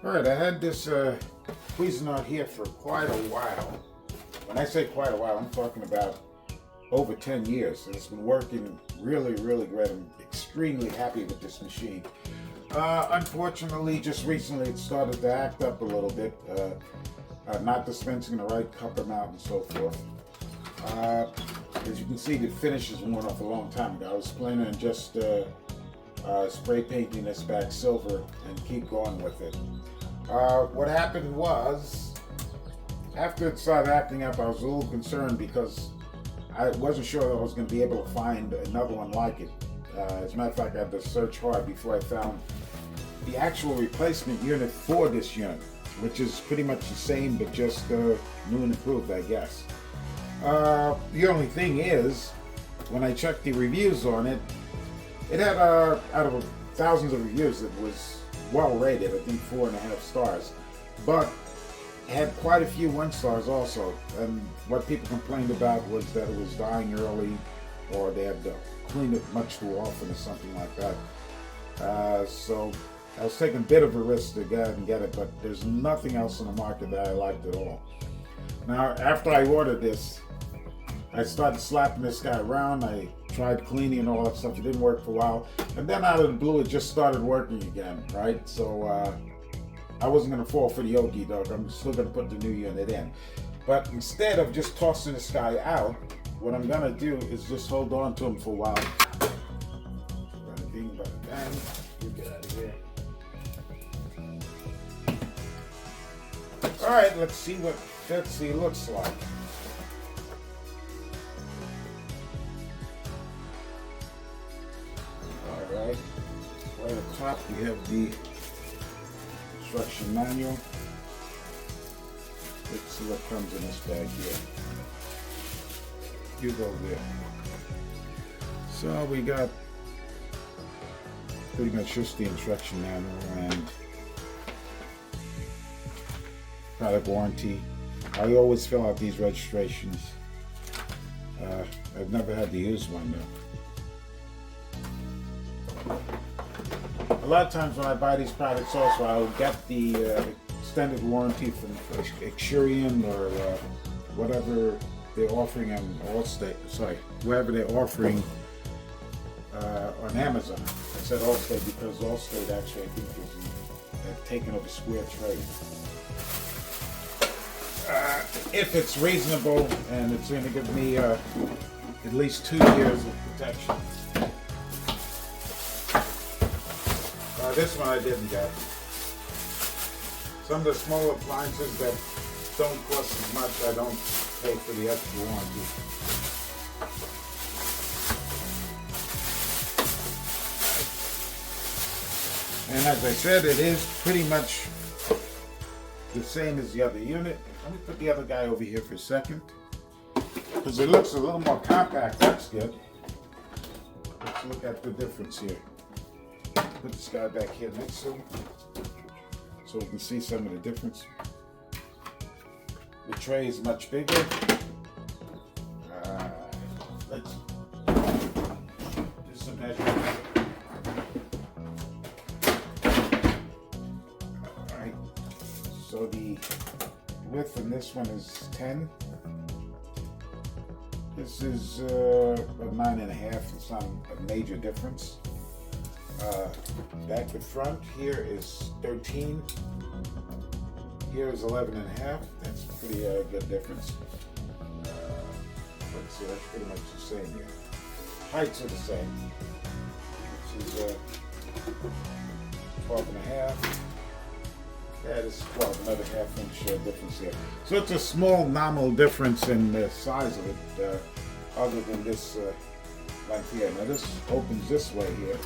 All right, I had this Cuisinart here for quite a while. When I say quite a while, I'm talking about over 10 years. And it's been working really, really great. I'm extremely happy with this machine. Unfortunately, just recently it started to act up a little bit. Not dispensing the right cup amount and so forth. As you can see, the finish is worn off a long time ago. I was planning on just spray painting this back silver and keep going with it. What happened was, after it started acting up, I was a little concerned because I wasn't sure that I was going to be able to find another one like it. As a matter of fact, I had to search hard before I found the actual replacement unit for this unit, which is pretty much the same but just new and improved, I guess. The only thing is, when I checked the reviews on it, it had out of thousands of reviews, it was well rated, I think 4.5 stars, but it had quite a few 1 stars also. And what people complained about was that it was dying early, or they had to clean it much too often or something like that. So I was taking a bit of a risk to go ahead and get it, but there's nothing else in the market that I liked at all. Now, after I ordered this, I started slapping this guy around. I tried cleaning and all that stuff. It didn't work for a while. And then out of the blue, it just started working again, right? So I wasn't going to fall for the okie doke. I'm still going to put the new unit in. But instead of just tossing this guy out, what I'm going to do is just hold on to him for a while. Bada bing, bada bang. You get out of here. All right, let's see what Betsy looks like. Right at the top, we have the instruction manual. Let's see what comes in this bag here. You go there. So we got pretty much just the instruction manual and product warranty. I always fill out these registrations. I've never had to use one though. A lot of times when I buy these products also, I'll get the extended warranty from Cuisinart or whatever they're offering on Allstate, wherever they're offering on Amazon. I said Allstate because Allstate actually I think is taken over Square Trade. If it's reasonable and it's going to give me at least 2 years of protection. This one I didn't get. Some of the smaller appliances that don't cost as much, I don't pay for the extra warranty. And as I said, it is pretty much the same as the other unit. Let me put the other guy over here for a second, because it looks a little more compact. That's good. Let's look at the difference here. Put this guy back here next to him so we can see some of the difference. The tray is much bigger. Let's do some measurements. Alright, so the width in this one is 10. This is about 9.5. It's not a major difference. Back to front here is 13. Here is 11.5. That's a pretty good difference. Let's see, that's pretty much the same here. Heights are the same. This is 12.5. That is 12, another ½ inch difference here. So it's a small nominal difference in the size of it, other than this length here. Now this opens this way here.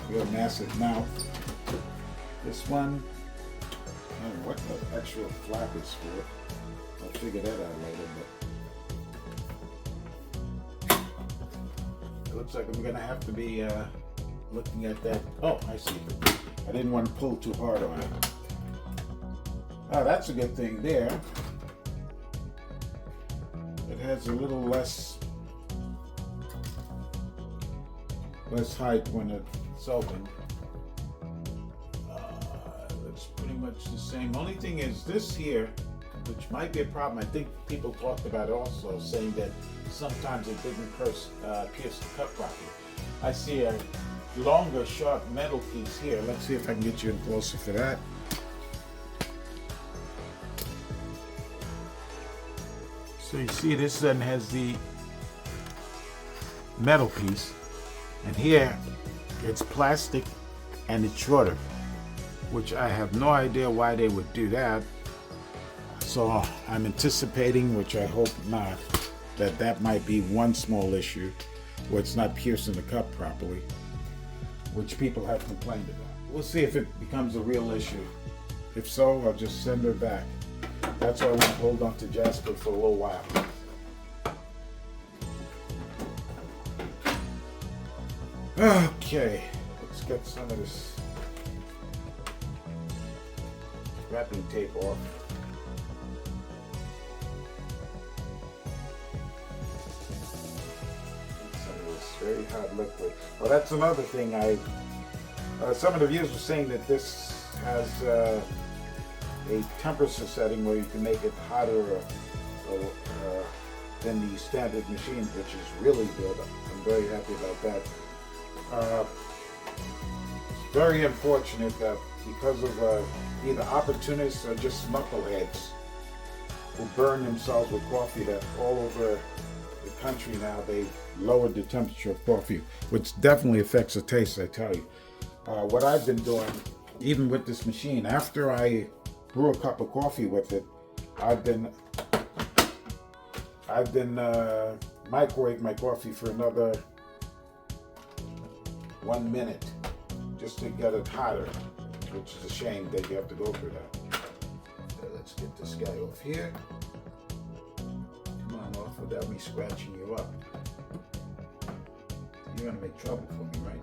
Real massive mouth. This one, I don't know what the actual flap is for. I'll figure that out later, but it looks like I'm gonna have to be looking at that. Oh, I see. I didn't want to pull too hard on it. Oh, that's a good thing there. It has a little less height when it's open. it's pretty much the same. Only thing is this here, which might be a problem. I think people talked about it also, saying that sometimes it didn't pierce the cup properly. I see a longer, sharp metal piece here. Let's see if I can get you in closer for that. So you see this then has the metal piece, and here it's plastic and it's shorter, which I have no idea why they would do that. So I'm anticipating, which I hope not, that might be one small issue where it's not piercing the cup properly, which people have complained about. We'll see if it becomes a real issue. If so, I'll just send her back. That's why I want to hold on to Jasper for a little while. Okay, let's get some of this wrapping tape off. Some of this very hot liquid. Well, that's another thing. Some of the viewers were saying that this has a temperature setting where you can make it hotter than the standard machine, which is really good. I'm very happy about that. It's very unfortunate that because of either opportunists or just knuckleheads who burn themselves with coffee, that all over the country now they've lowered the temperature of coffee, which definitely affects the taste, I tell you. What I've been doing, even with this machine, after I brew a cup of coffee with it, I've been microwave my coffee for another 1 minute just to get it hotter, which is a shame that you have to go through that. Okay, let's get this guy off here. Come on off without me scratching you up. You're gonna make trouble for me, right?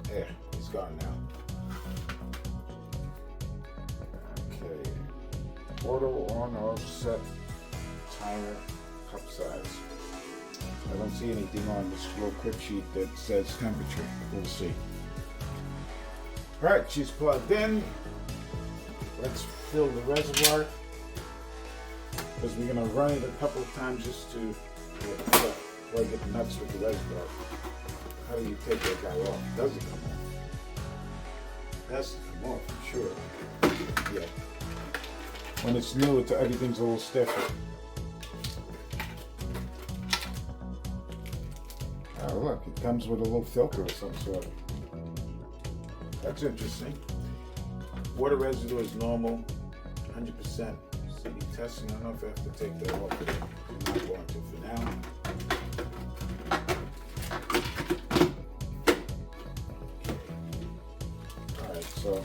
There, he's gone now. Okay. Auto on off set timer cup size. I don't see anything on this little quick sheet that says temperature. We'll see. Alright, she's plugged in. Let's fill the reservoir, because we're going to run it a couple of times just to before I get nuts with the reservoir. How do you take that guy off? Does it come off? It has to come off, I'm sure. Yeah. When it's new, everything's a little stiffer. Oh, look, it comes with a little filter of some sort. That's interesting. Water residue is normal, 100%. CD testing. I don't know if I have to take that off, but I'm not going to for now. Alright, so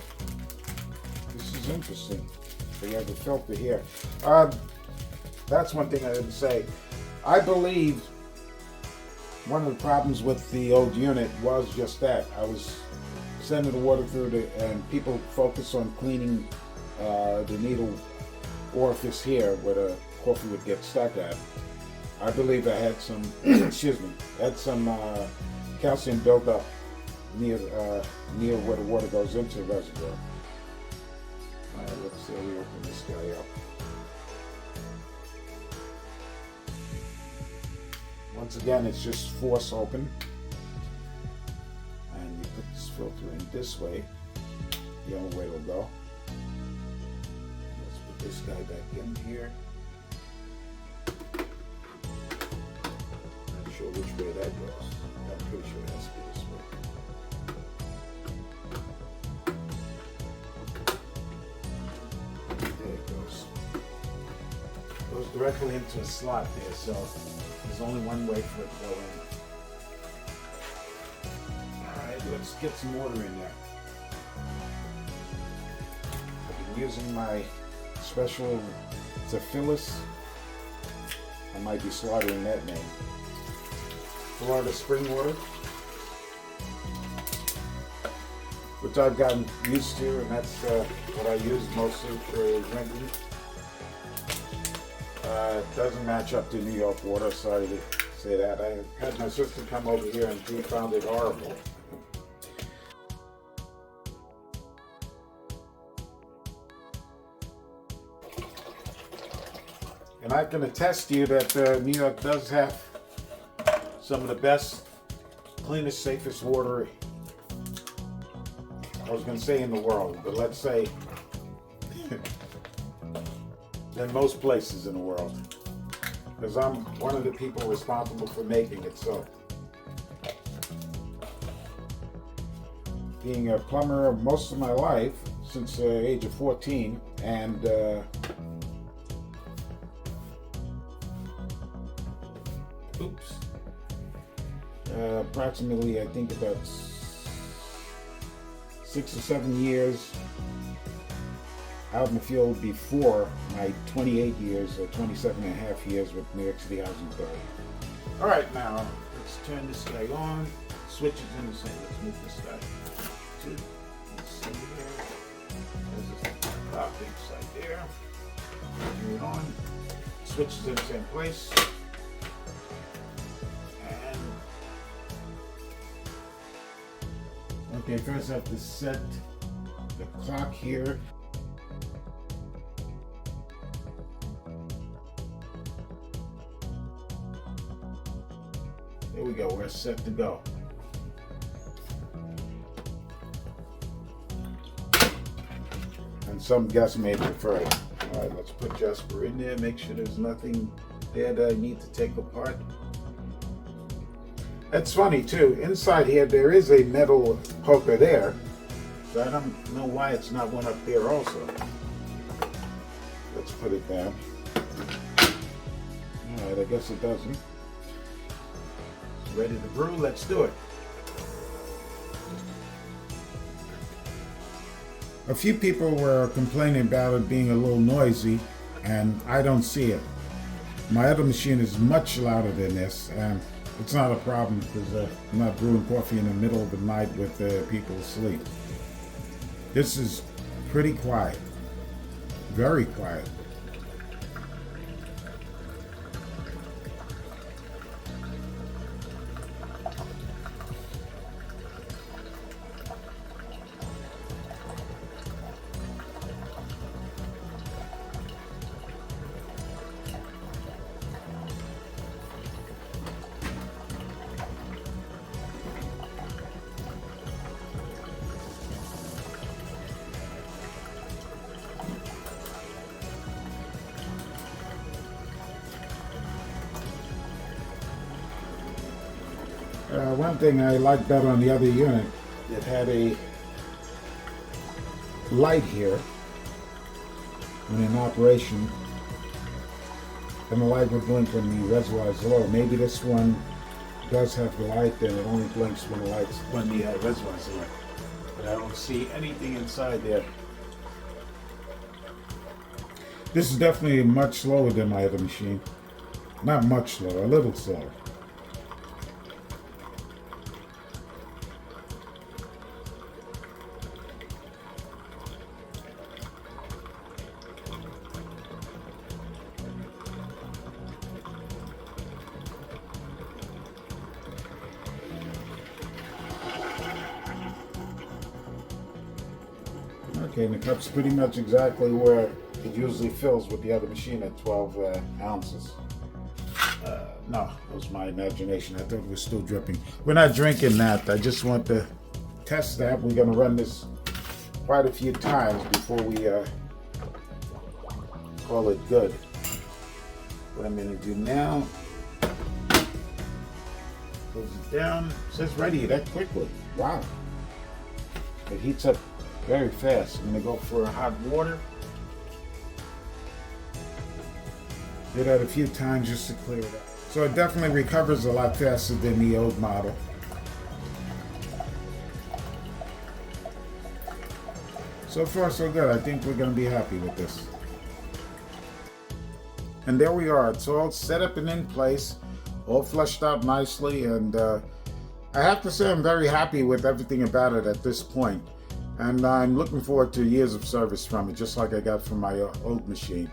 this is interesting. So you have the filter here. That's one thing I didn't say. I believe one of the problems with the old unit was just that. I was sending the water through and people focus on cleaning the needle orifice here where the coffee would get stuck at. I believe I had some, excuse me, had some calcium built up near where the water goes into the reservoir. Alright, let's see how we open this guy up. Once again, it's just force open. And you put this filter in this way, the only way it'll go. Let's put this guy back in here. Not sure which way that goes. I'm pretty sure it has to be this way. There it goes. Goes directly into a slot there, so there's only one way for it to go in. Alright, let's get some water in there. I've been using my special, it's a Phyllis. I might be slaughtering that name. Florida spring water, which I've gotten used to, and that's what I use mostly for drinking. It doesn't match up to New York water, sorry to say that. I had my sister come over here and she found it horrible. And I can attest to you that New York does have some of the best, cleanest, safest water, I was going to say in the world, but let's say than most places in the world. Because I'm one of the people responsible for making it so. Being a plumber most of my life, since the age of 14, and approximately, I think about 6 or 7 years out in the field before my 28 years or 27 and a half years with New York City Housing Authority. All right, now let's turn this guy on. Switches in the same. Let's move this guy to, let's see here. There's this top inside there. Turn it on. Switches in the same place. Okay, first I have to set the clock here. There we go, we're set to go. And some guests may prefer it. All right, let's put Jasper in there, make sure there's nothing there that I need to take apart. That's funny too. Inside here there is a metal poker there, so I don't know why it's not one up there also. Let's put it down. Alright, I guess it doesn't. Ready to brew? Let's do it. A few people were complaining about it being a little noisy, and I don't see it. My other machine is much louder than this, and it's not a problem because I'm not brewing coffee in the middle of the night with people asleep. This is pretty quiet, very quiet. One thing I liked better on the other unit, it had a light here when in operation, and the light would blink when the reservoir is low. Maybe this one does have the light and it only blinks when the reservoir is low. But I don't see anything inside there. This is definitely much slower than my other machine. Not much slower, a little slower. Okay, and the cup's pretty much exactly where it usually fills with the other machine at 12 ounces. No, that was my imagination. I thought it was still dripping. We're not drinking that. I just want to test that. We're going to run this quite a few times before we call it good. What I'm going to do now, close it down. It says ready that quickly. Wow. It heats up very fast. I'm going to go for hot water. Did that a few times just to clear it up. So it definitely recovers a lot faster than the old model. So far so good. I think we're going to be happy with this. And there we are. It's all set up and in place, all fleshed out nicely, and I have to say I'm very happy with everything about it at this point. And I'm looking forward to years of service from it, just like I got from my old machine.